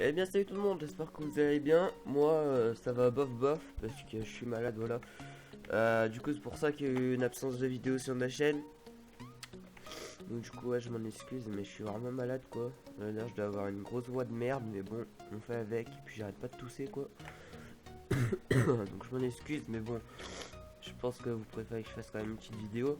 Eh bien salut tout le monde, j'espère que vous allez bien. Moi ça va bof bof parce que je suis malade, voilà. Du coup c'est pour ça qu'il y a eu une absence de vidéo sur ma chaîne. Donc du coup ouais, je m'en excuse mais je suis vraiment malade quoi. D'ailleurs je dois avoir une grosse voix de merde mais bon on fait avec. Et puis j'arrête pas de tousser quoi. Donc je m'en excuse mais bon je pense que vous préférez que je fasse quand même une petite vidéo.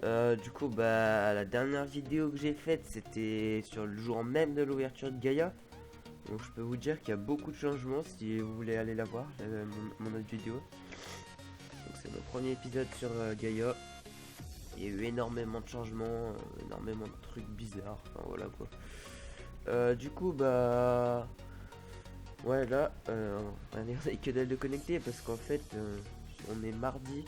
Du coup bah la dernière vidéo que j'ai faite c'était sur le jour même de l'ouverture de Gaïa. Donc je peux vous dire qu'il y a beaucoup de changements si vous voulez aller la voir, mon autre vidéo. Donc c'est mon premier épisode sur Gaïa. Il y a eu énormément de changements, énormément de trucs bizarres, enfin voilà quoi. Du coup bah... Ouais là, on a que dalle de connecter parce qu'en fait on est mardi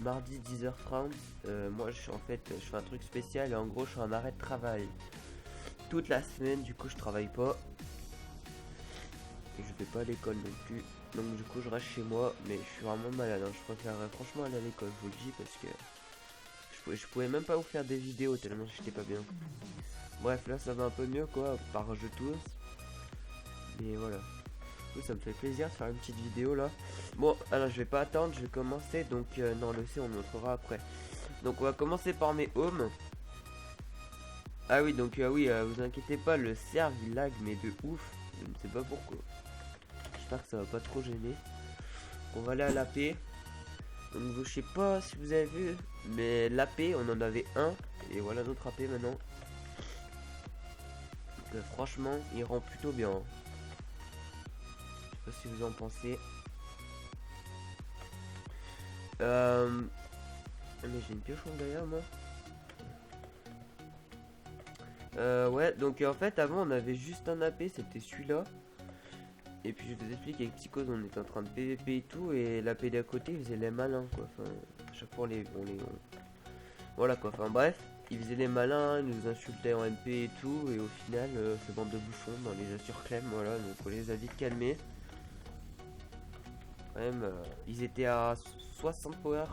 10h30. Moi je suis en fait, je fais un truc spécial et en gros je suis en arrêt de travail. Toute la semaine du coup je travaille pas. Et je vais pas à l'école non plus. Donc du coup je reste chez moi. Mais je suis vraiment malade hein. Je préférerais franchement aller à l'école, je vous le dis. Parce que je pouvais même pas vous faire des vidéos tellement j'étais pas bien. Bref là ça va un peu mieux quoi. Par je tousse. Mais voilà. Du coup, ça me fait plaisir de faire une petite vidéo là. Bon alors je vais pas attendre, je vais commencer. Donc non le C on montrera après. Donc on va commencer par mes homes. Ah oui donc oui vous inquiétez pas, le serve il lag mais de ouf. Je ne sais pas pourquoi. J'espère que ça va pas trop gêner. On va aller à l'AP. Donc je sais pas si vous avez vu, mais l'AP on en avait un. Et voilà notre AP maintenant. Donc, franchement il rend plutôt bien. Je sais pas si vous en pensez. Mais j'ai une pioche derrière moi. Ouais donc en fait avant on avait juste un AP, c'était celui-là. Et puis je vous explique avec Psychose on était en train de PVP et tout. Et l'AP d'à côté il faisait les malins quoi. Enfin à chaque fois voilà quoi, enfin bref, ils faisaient les malins, ils nous insultaient en MP et tout, et au final, ces bandes de bouffons, on les a surclem, voilà, donc on les a vite calmés. Quand même, ils étaient à 60 power.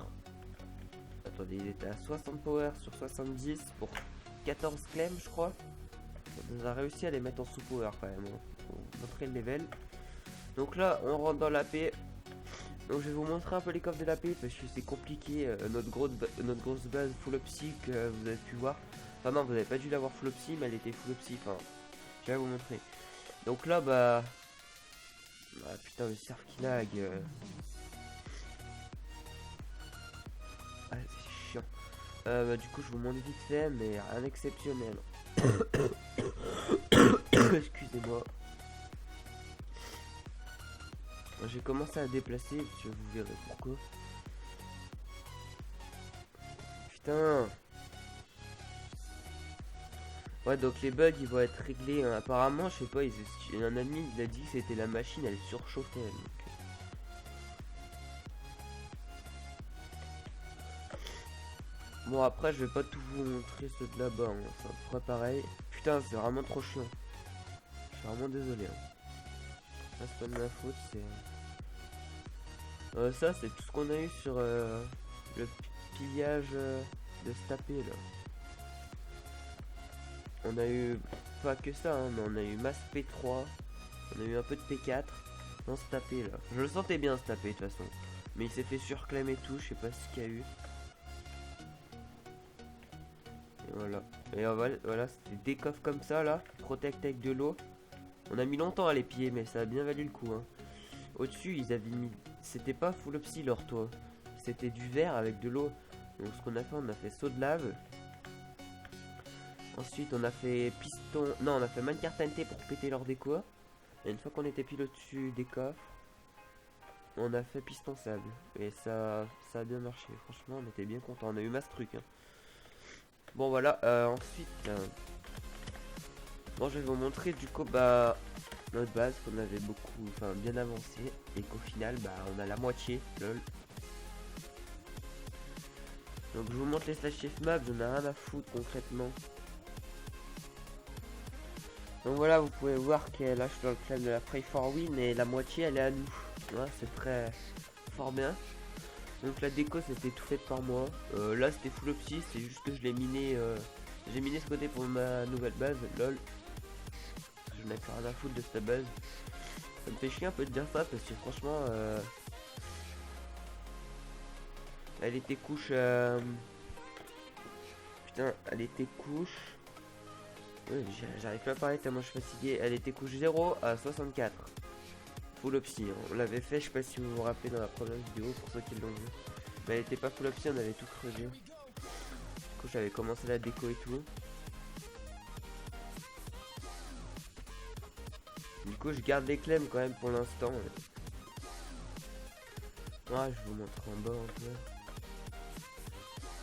Attendez, ils étaient à 60 power sur 70 pour 14 clem, je crois. On a réussi à les mettre en sous-power quand même, hein, pour montrer le level. Donc là, on rentre dans la paix. Donc je vais vous montrer un peu les coffres de la paix parce que c'est compliqué. Notre grosse base full psy que vous avez pu voir. Enfin non, vous n'avez pas dû l'avoir full psy, mais elle était full psy. Enfin, je vais vous montrer. Donc là, bah... Ah, putain, le surf qui lag. Ah, c'est chiant. Bah, du coup, je vous montre vite fait, mais rien d'exceptionnel. Excusez-moi. J'ai commencé à déplacer, vous verrez pourquoi. Putain. Ouais donc les bugs ils vont être réglés hein. Apparemment je sais pas, un ami il a dit que c'était la machine, elle surchauffait donc. Bon après je vais pas tout vous montrer ceux de là-bas hein. C'est à peu près pareil. Putain c'est vraiment trop chiant. Je suis vraiment désolé hein. Ça c'est pas de ma faute, c'est... ça c'est tout ce qu'on a eu sur le pillage de se taper là. On a eu pas que ça hein, mais on a eu masse P3. On a eu un peu de P4. Non se taper là. Je le sentais bien se taper de toute façon. Mais il s'est fait surclaim et tout, je sais pas ce qu'il y a eu. Et voilà. Et voilà, c'était des coffres comme ça là. Protect avec de l'eau. On a mis longtemps à les piller, mais ça a bien valu le coup. Hein. Au-dessus, ils avaient mis. C'était pas full psy leur toit. C'était du verre avec de l'eau. Donc ce qu'on a fait, on a fait saut de lave. Ensuite, on a fait piston. Non, on a fait minecart TNT pour péter leur déco. Et une fois qu'on était pile au-dessus des coffres, on a fait piston sable. Et ça a bien marché. Franchement, on était bien content. On a eu masse truc. Hein. Bon, voilà. Ensuite, bon, je vais vous montrer du coup, bah, notre base qu'on avait beaucoup, enfin, bien avancé. Et qu'au final, bah, on a la moitié. Lol. Donc, je vous montre les slash shift maps. J'en ai rien à foutre concrètement. Donc voilà, vous pouvez voir que là je suis dans le club de la Pray for Win et la moitié elle est à nous. Ouais, c'est très fort bien. Donc la déco c'était tout fait par moi. Là c'était full psy, c'est juste que je l'ai miné. J'ai miné ce côté pour ma nouvelle base, lol. Je je n'ai plus rien à foutre de cette base. Ça me fait chier un peu de dire ça parce que franchement elle était couche putain, elle était couche. Oui, j'arrive pas à parler tellement je suis fatigué. Elle était couche 0 à 64. Full opsi, hein. On l'avait fait, je sais pas si vous vous rappelez dans la première vidéo pour ceux qui l'ont vu. Mais elle était pas full opsi, on avait tout creusé. Du coup j'avais commencé la déco et tout. Du coup je garde les clèmes quand même pour l'instant. Ouais, je vous montre en bas un peu.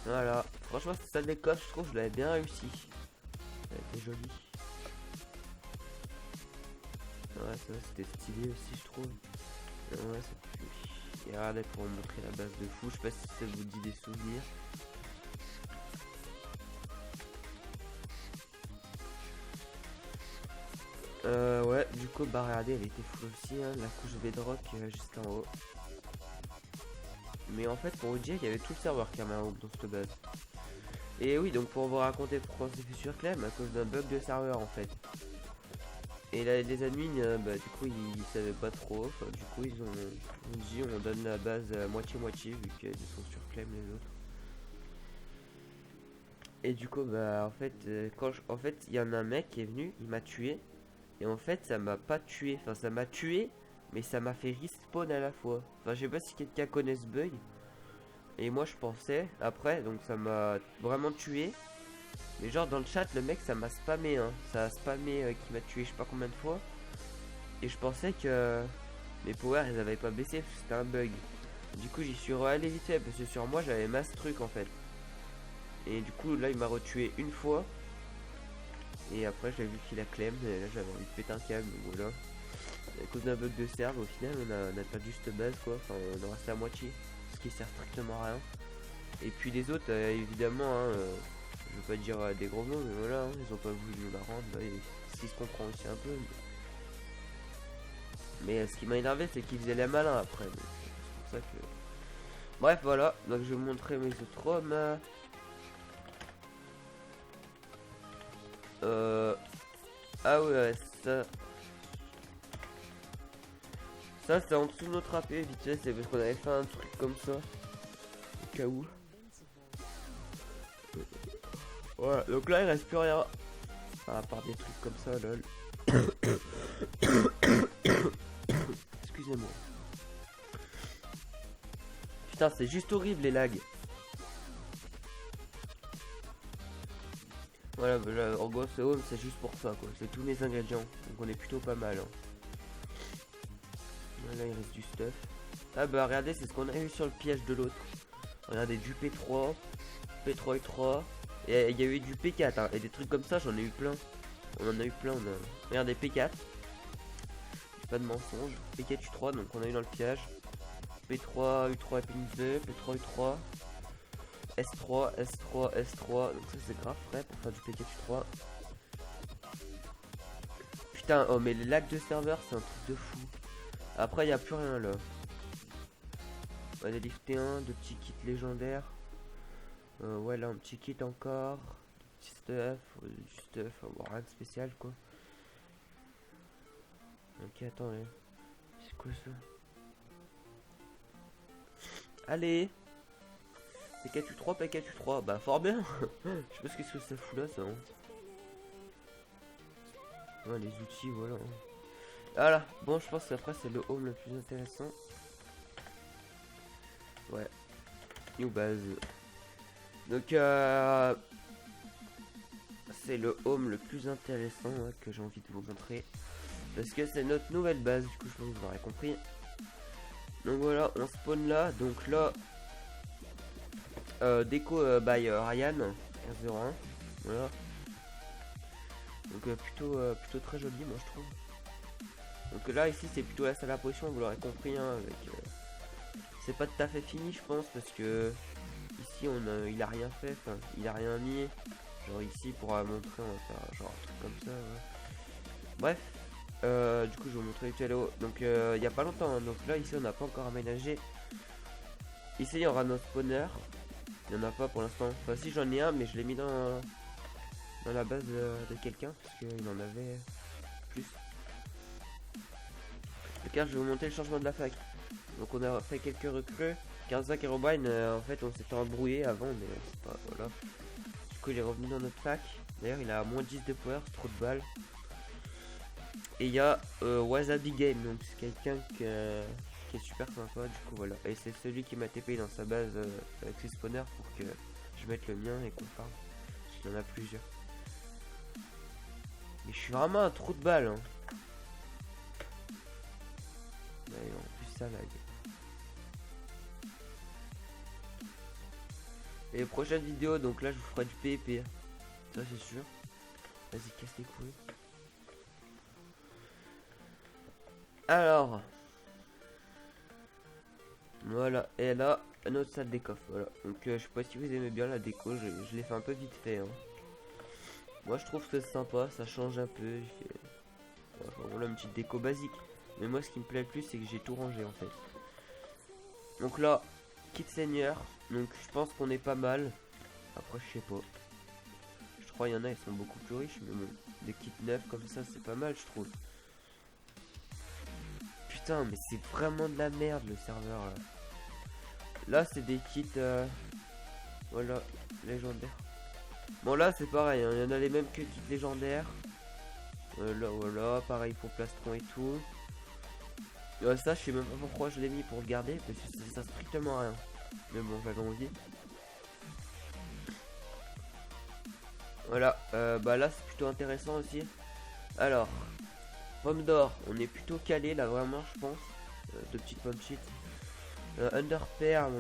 Voilà, franchement cette salle d'école je trouve que je l'avais bien réussi. Elle était jolie. Ouais, ça c'était stylé aussi je trouve. Ouais, c'est plus. Et regardez pour vous montrer la base de fou, je sais pas si ça vous dit des souvenirs. Ouais, du coup bah regardez elle était full aussi, hein, la couche bedrock juste en haut. Mais en fait pour vous dire il y avait tout le serveur qui avait un haut dans cette base. Et oui, donc pour vous raconter pourquoi c'est fait sur Clem, à cause d'un bug de serveur en fait. Et là les admins bah du coup ils savaient pas trop, enfin, du coup ils ont dit on donne la base à moitié-moitié vu qu'ils sont sur Clem les autres. Et du coup bah en fait en fait il y en a un mec qui est venu, il m'a tué. Et en fait ça m'a pas tué, enfin ça m'a tué mais ça m'a fait respawn à la fois. Enfin je sais pas si quelqu'un connaît ce bug. Et moi je pensais après, donc ça m'a vraiment tué. Mais genre dans le chat le mec ça m'a spammé hein. Ça a spammé qui m'a tué je sais pas combien de fois. Et je pensais que mes powers ils avaient pas baissé parce que c'était un bug. Du coup j'y suis allé vite fait parce que sur moi j'avais masse truc en fait. Et du coup là il m'a retué une fois. Et après j'ai vu qu'il a clem et là j'avais envie de péter un câble donc voilà. À cause d'un bug de serve au final on a perdu cette base quoi. Enfin on en reste à moitié. Ce qui sert strictement à rien. Et puis les autres évidemment hein, je veux pas dire des gros mots mais voilà hein, ils ont pas voulu nous la rendre bah, ce qui se comprend aussi un peu mais ce qui m'a énervé c'est qu'ils faisaient les malins après donc, c'est pour ça que bref voilà donc je vais vous montrer mes autres hommes ah ouais ça c'est en dessous de notre AP vite fait c'est parce qu'on avait fait un truc comme ça au cas où. Voilà, donc là il reste plus rien. Enfin, à part des trucs comme ça, lol. Excusez-moi. Putain, c'est juste horrible les lags. Voilà, bah, là, en gros, ce home c'est juste pour ça quoi. C'est tous mes ingrédients. Donc on est plutôt pas mal. Hein. Là il reste du stuff. Ah bah regardez, c'est ce qu'on a eu sur le piège de l'autre. Regardez, du P3, P3 et 3. Et il y a eu du P4 hein, et des trucs comme ça j'en ai eu plein. On en a eu plein, regardez P4. Pas de mensonge. P4 U3 donc on a eu dans le piège. P3 U3 P2, P3 U3. S3, S3, S3. Donc ça c'est grave frais pour faire du P4 U3. Putain, oh mais les lags de serveur c'est un truc de fou. Après il n'y a plus rien là. On a des lift T1, de petits kits légendaires. Ouais là un petit kit encore, du stuff, bon, rien de spécial quoi. Ok attendez, c'est quoi ça? Allez, PKU3, PKU3, bah fort bien. Je sais pas ce que ça fout là ça. Hein. Ouais, les outils voilà. Voilà, bon je pense qu'après c'est le home le plus intéressant. Ouais, new base. Donc c'est le home le plus intéressant ouais, que j'ai envie de vous montrer. Parce que c'est notre nouvelle base, du coup je pense que vous aurez compris. Donc voilà, on spawn là. Donc là, déco by Ryan 1501. Voilà. Donc plutôt très joli moi je trouve. Donc là ici c'est plutôt la salle à potion, vous l'aurez compris hein, avec c'est pas tout à fait fini je pense parce que ici il a rien fait, enfin il a rien mis. Genre ici pour montrer on va faire genre un truc comme ça ouais. Bref du coup je vais vous montrer les haut. Donc il y a pas longtemps hein, donc là ici on n'a pas encore aménagé. Ici il y aura notre spawner. Il n'y en a pas pour l'instant. Enfin si j'en ai un mais je l'ai mis dans la base de quelqu'un parce qu'il en avait. plus. Car je vais vous montrer le changement de la fac. Donc on a fait quelques recrues. Karzak et Robine, en fait on s'était embrouillé avant, mais on sait pas, voilà. Du coup il est revenu dans notre fac. D'ailleurs il a à moins 10 de power, c'est trop de balles. Et il y a Wasabi Game, donc c'est quelqu'un qui est super sympa, du coup voilà. Et c'est celui qui m'a TP dans sa base avec ses spawners pour que je mette le mien et qu'on parle. Parce qu'il y en a plusieurs. Mais je suis vraiment un trou de balle, hein. Et en plus ça lag. Et les prochaines vidéos, donc là je vous ferai du PvP. Ça c'est sûr. Vas-y, casse les couilles. Alors. Voilà, et là, notre salle des coffres, voilà. Donc je sais pas si vous aimez bien la déco, je l'ai fait un peu vite fait, hein. Moi je trouve que c'est sympa, ça change un peu. Voilà une petite déco basique. Mais moi ce qui me plaît le plus c'est que j'ai tout rangé en fait. Donc là, kit seigneur. Donc je pense qu'on est pas mal. Après je sais pas. Je crois qu'il y en a ils sont beaucoup plus riches. Mais bon, des kits neufs comme ça c'est pas mal je trouve. Putain mais c'est vraiment de la merde le serveur là. Là c'est des kits voilà, légendaires. Bon là c'est pareil, hein. Il y en a les mêmes que kits légendaires. Là voilà, pareil pour plastron et tout. Ça je sais même pas pourquoi je l'ai mis pour le garder, parce que ça sert strictement à rien. Mais bon j'avais envie. Voilà, bah là c'est plutôt intéressant aussi. Alors, pomme d'or, on est plutôt calé là vraiment je pense. De petites pommes cheat. Under Pearl,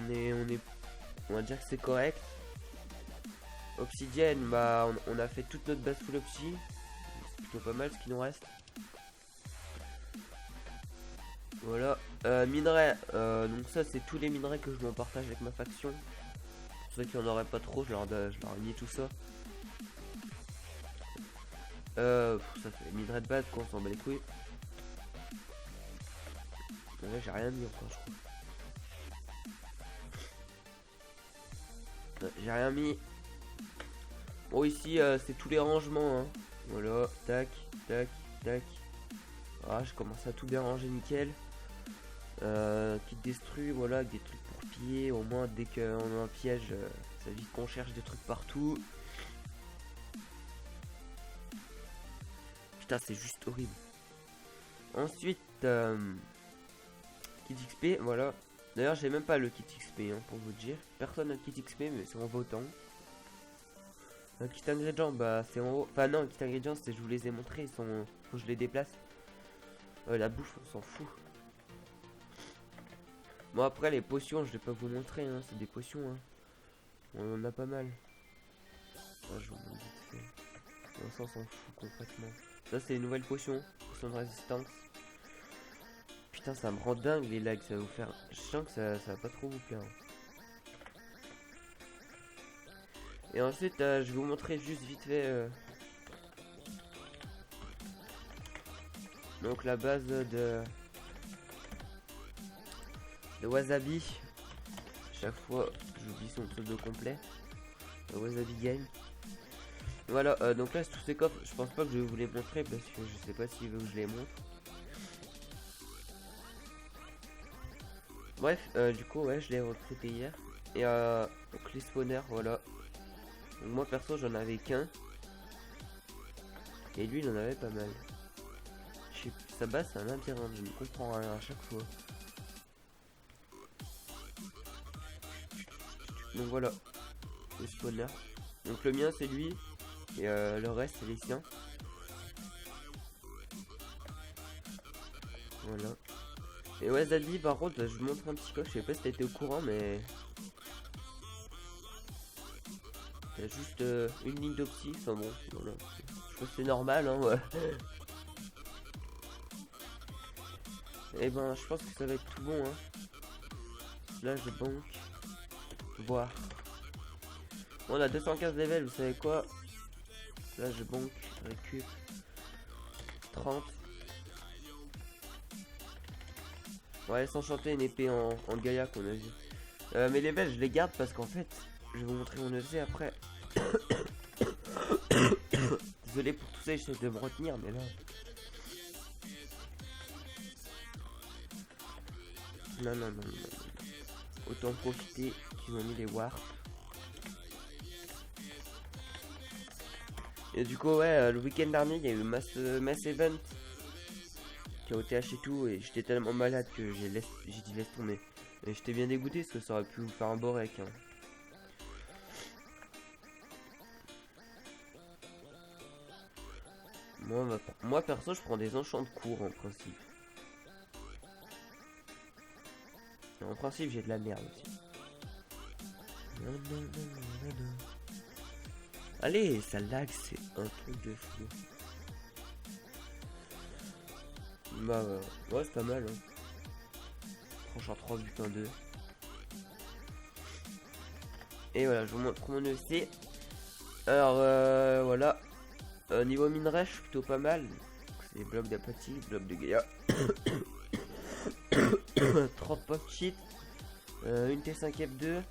on va dire que c'est correct. Obsidienne, bah on a fait toute notre base full opsi. C'est plutôt pas mal ce qui nous reste. Voilà. Minerais, donc ça c'est tous les minerais que je m'en partage avec ma faction. Pour ceux qui en auraient pas trop, je leur ai mis tout ça. Ça c'est les minerais de base quoi, on s'en bat les couilles. Ouais, j'ai rien mis encore je crois. J'ai rien mis. Bon ici c'est tous les rangements hein. Voilà, tac, tac, tac. Ah, je commence à tout bien ranger nickel. Qui détruit, voilà, avec des trucs pour piller. Au moins dès qu'on a un piège, ça évite qu'on cherche des trucs partout. Putain c'est juste horrible. Ensuite kit XP, voilà. D'ailleurs j'ai même pas le kit XP hein, pour vous dire. Personne n'a le kit XP mais c'est en votant. Un kit ingrédient, bah c'est en haut. Enfin non, kit ingrédient c'est je vous les ai montrés, ils sont. Faut que je les déplace. La bouffe on s'en fout. Bon après les potions je vais pas vous montrer hein, c'est des potions hein. On en a pas mal. Ah, je vous montre vite fait. Ça on s'en fout complètement. Ça c'est une nouvelle potion, potion de résistance. Putain ça me rend dingue les lags, ça va vous faire. Je sens que ça va pas trop vous plaire. Et ensuite je vais vous montrer juste vite fait donc la base de Wasabi. Chaque fois j'oublie son pseudo complet. Wasabi Game. Voilà donc là tous ces coffres je pense pas que je vais vous les montrer parce que je sais pas s'il veut que je les montre. Bref du coup ouais je l'ai recruté hier. Et donc les spawners voilà. Donc moi perso j'en avais qu'un. Et lui il en avait pas mal. Sa base c'est un labyrinthe, je ne comprends rien à chaque fois. Donc voilà, le spawner. Donc le mien c'est lui. Et le reste c'est les siens. Voilà. Et ouais Zadie par contre je vous montre un petit coffre, je sais pas si t'étais au courant mais... Il y a juste une ligne d'opti, enfin bon, voilà. Je pense que c'est normal hein ouais. Et ben je pense que ça va être tout bon hein. Là je banque. Voir. Bon, on a 215 levels, vous savez quoi? Là je banque, récup 30. Ouais sans chanter une épée en Gaïa qu'on a vu. Mes levels je les garde parce qu'en fait je vais vous montrer mon EC après. Désolé pour tout ça, j'essaie de me retenir mais là Non, non, non, non, non. Autant profiter qu'ils ont mis les warps. Et du coup, ouais, le week-end dernier, il y a eu Mass Event qui a OTH et tout, et j'étais tellement malade que j'ai dit laisse tomber. Et j'étais bien dégoûté parce que ça aurait pu vous faire un borek. Hein. Moi, perso, je prends des enchants de cours en principe. Et en principe, j'ai de la merde aussi. Allez, ça lag, c'est un truc de fou. Bah ouais, c'est pas mal. Hein. Franchement, 3 buts 2. Et voilà, je vous montre mon EC. Alors voilà. Niveau minerai, je suis plutôt pas mal. C'est des blocs d'apathie, blocs de Gaïa. 30 pop cheat. Une T5 F2.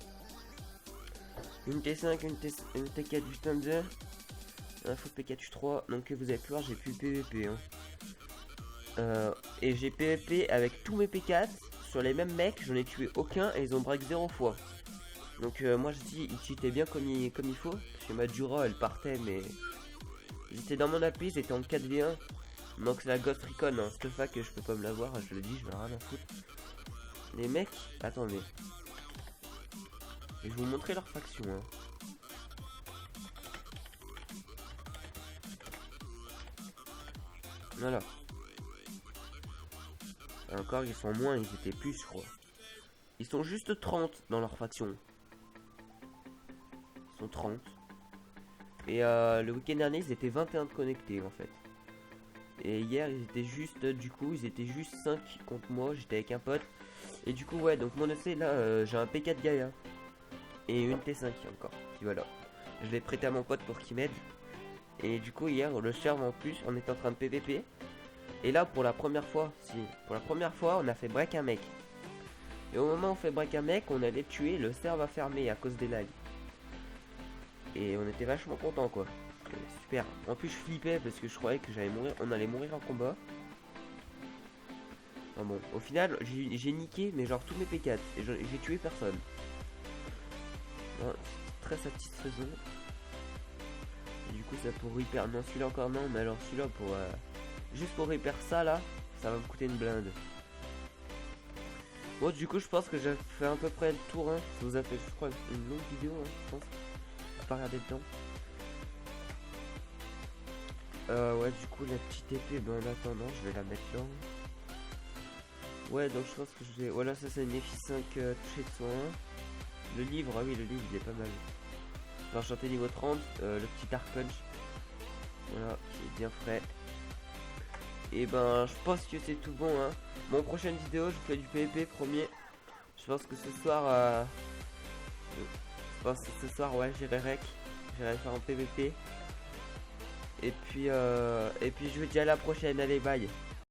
Une T5, une T4 du stand 2. Un faux P4 U3. Donc vous avez pu voir, j'ai plus PVP. Hein. Et j'ai PVP avec tous mes P4 sur les mêmes mecs. J'en ai tué aucun et ils ont break 0 fois. Donc moi je dis, ils cheataient bien comme il faut. Parce que ma Dura elle partait, mais j'étais dans mon appli, j'étais en 4v1. Donc c'est la Ghost Recon, hein. Cette fac que je peux pas me l'avoir, je le dis, je n'ai rien à foutre. Les mecs, attendez. Je vais vous montrer leur faction. Hein. Voilà. Encore, ils sont moins, ils étaient plus, je crois. Ils sont juste 30 dans leur faction. Ils sont 30. Et le week-end dernier, ils étaient 21 de connectés en fait. Et hier, ils étaient juste, du coup, ils étaient juste 5 contre moi. J'étais avec un pote. Et du coup, ouais, donc mon EC là, j'ai un P4 Gaïa. Et une T5 encore, qui voilà. Je l'ai prêté à mon pote pour qu'il m'aide. Et du coup, hier, le serve en plus, on était en train de PVP. Et là, pour la première fois, on a fait break un mec. Et au moment où on fait break un mec, on allait tuer, le serve a fermé à cause des lags. Et on était vachement content quoi. Super. En plus je flippais parce que je croyais que j'allais mourir. On allait mourir en combat. Enfin bon, au final j'ai niqué mais genre tous mes P4 et j'ai tué personne. Non, très satisfaisant. Et du coup ça pour repair. Non celui-là encore non, mais alors celui-là pour juste pour repair ça là, ça va me coûter une blinde. Bon du coup je pense que j'ai fait à peu près le tour hein. Ça vous a fait je crois une longue vidéo hein, je pense. Pas regarder le temps. Ouais du coup la petite épée ben en attendant je vais la mettre là. Ouais donc je pense que je vais. Voilà ça c'est une FI5 touché de soin. Le livre, ah oui le livre il est pas mal. Enchanté niveau 30, le petit Arc Punch. Voilà, qui est bien frais. Et ben je pense que c'est tout bon hein. Mon prochaine vidéo je vous fais du PvP premier. Je pense que ce soir ouais j'irai rec. J'irai faire un PvP. Et puis je vous dis à la prochaine, allez bye.